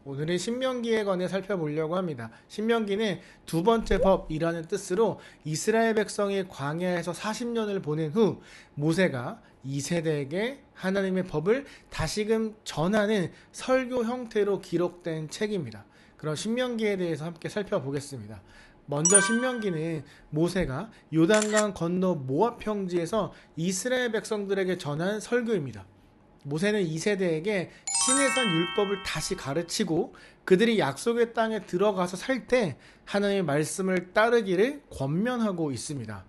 오늘은 신명기에 관해 살펴보려고 합니다. 신명기는 두 번째 법이라는 뜻으로 이스라엘 백성이 광야에서 40년을 보낸 후 모세가 2세대에게 하나님의 법을 다시금 전하는 설교 형태로 기록된 책입니다. 그럼 신명기에 대해서 함께 살펴보겠습니다. 먼저 신명기는 모세가 요단강 건너 모압 평지에서 이스라엘 백성들에게 전한 설교입니다. 모세는 2세대에게 시내산 율법을 다시 가르치고 그들이 약속의 땅에 들어가서 살 때 하나님의 말씀을 따르기를 권면하고 있습니다.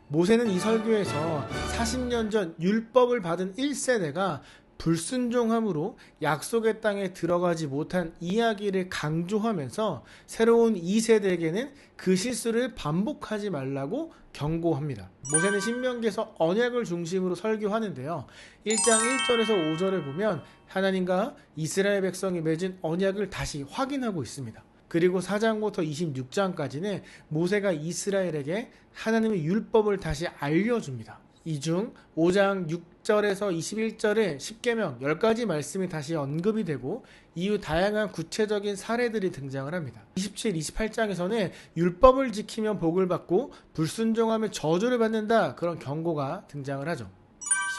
모세는 이 설교에서 40년 전 율법을 받은 1세대가 불순종함으로 약속의 땅에 들어가지 못한 이야기를 강조하면서 새로운 2세대에게는 그 실수를 반복하지 말라고 경고합니다. 모세는 신명기에서 언약을 중심으로 설교하는데요. 1장 1절에서 5절을 보면 하나님과 이스라엘 백성이 맺은 언약을 다시 확인하고 있습니다. 그리고 4장부터 26장까지는 모세가 이스라엘에게 하나님의 율법을 다시 알려줍니다. 이 중 5장 6절에서 21절에 십계명 10가지 말씀이 다시 언급이 되고 이후 다양한 구체적인 사례들이 등장을 합니다. 27, 28장에서는 율법을 지키면 복을 받고 불순종하면 저주를 받는다, 그런 경고가 등장을 하죠.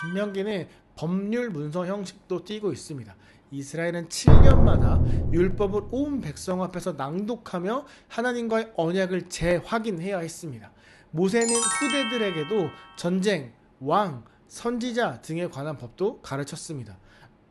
신명기는 법률 문서 형식도 띠고 있습니다. 이스라엘은 7년마다 율법을 온 백성 앞에서 낭독하며 하나님과의 언약을 재확인해야 했습니다. 모세는 후대들에게도 전쟁, 왕, 선지자 등에 관한 법도 가르쳤습니다.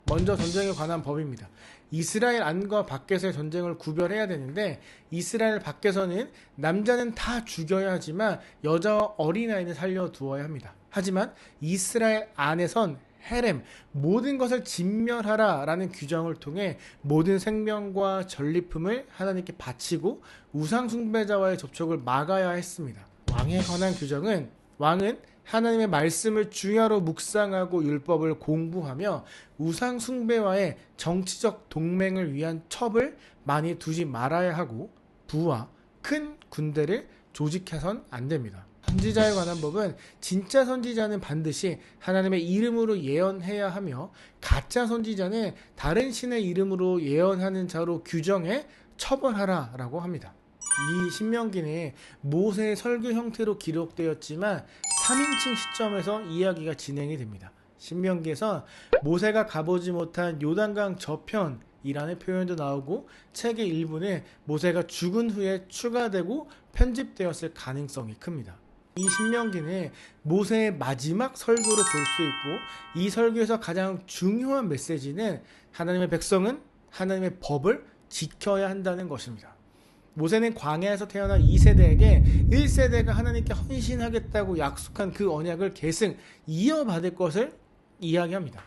먼저 전쟁에 관한 법입니다. 이스라엘 안과 밖에서의 전쟁을 구별해야 되는데 이스라엘 밖에서는 남자는 다 죽여야 하지만 여자와 어린아이는 살려두어야 합니다. 하지만 이스라엘 안에선 헤렘, 모든 것을 진멸하라 라는 규정을 통해 모든 생명과 전리품을 하나님께 바치고 우상숭배자와의 접촉을 막아야 했습니다. 왕에 관한 규정은 왕은 하나님의 말씀을 주야로 묵상하고 율법을 공부하며 우상숭배와의 정치적 동맹을 위한 첩을 많이 두지 말아야 하고 부와 큰 군대를 조직해선 안 됩니다. 선지자에 관한 법은 진짜 선지자는 반드시 하나님의 이름으로 예언해야 하며 가짜 선지자는 다른 신의 이름으로 예언하는 자로 규정해 처벌하라 라고 합니다. 이 신명기는 모세의 설교 형태로 기록되었지만 3인칭 시점에서 이야기가 진행이 됩니다. 신명기에서 모세가 가보지 못한 요단강 저편이라는 표현도 나오고 책의 일부는 모세가 죽은 후에 추가되고 편집되었을 가능성이 큽니다. 이 신명기는 모세의 마지막 설교로 볼 수 있고 이 설교에서 가장 중요한 메시지는 하나님의 백성은 하나님의 법을 지켜야 한다는 것입니다. 모세는 광야에서 태어난 2세대에게 1세대가 하나님께 헌신하겠다고 약속한 그 언약을 계승, 이어받을 것을 이야기합니다.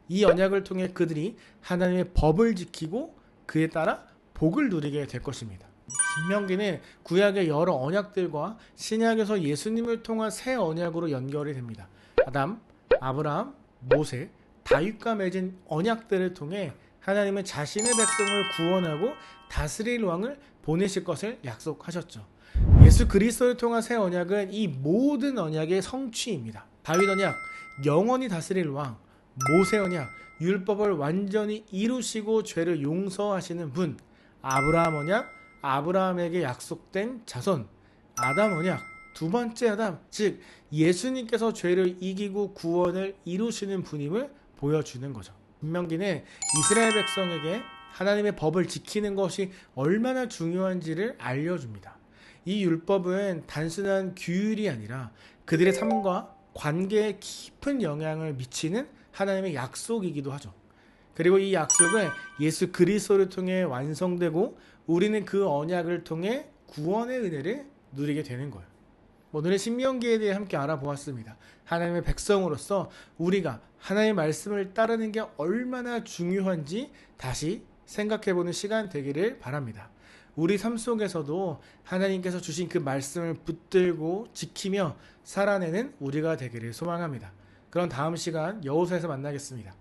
이 언약을 통해 그들이 하나님의 법을 지키고 그에 따라 복을 누리게 될 것입니다. 신명기는 구약의 여러 언약들과 신약에서 예수님을 통한 새 언약으로 연결이 됩니다. 아담, 아브라함, 모세, 다윗과 맺은 언약들을 통해 하나님은 자신의 백성을 구원하고 다스릴 왕을 보내실 것을 약속하셨죠. 예수 그리스도를 통한 새 언약은 이 모든 언약의 성취입니다. 다윗 언약, 영원히 다스릴 왕; 모세 언약, 율법을 완전히 이루시고 죄를 용서하시는 분; 아브라함 언약, 아브라함에게 약속된 자손; 아담 언약, 두 번째 아담, 즉 예수님께서 죄를 이기고 구원을 이루시는 분임을 보여주는 거죠. 신명기는 이스라엘 백성에게 하나님의 법을 지키는 것이 얼마나 중요한지를 알려줍니다. 이 율법은 단순한 규율이 아니라 그들의 삶과 관계에 깊은 영향을 미치는 하나님의 약속이기도 하죠. 그리고 이 약속은 예수 그리스도를 통해 완성되고 우리는 그 언약을 통해 구원의 은혜를 누리게 되는 거예요. 오늘의 신명기에 대해 함께 알아보았습니다. 하나님의 백성으로서 우리가 하나님의 말씀을 따르는 게 얼마나 중요한지 다시 생각해보는 시간 되기를 바랍니다. 우리 삶 속에서도 하나님께서 주신 그 말씀을 붙들고 지키며 살아내는 우리가 되기를 소망합니다. 그럼 다음 시간 여호수아에서 만나겠습니다.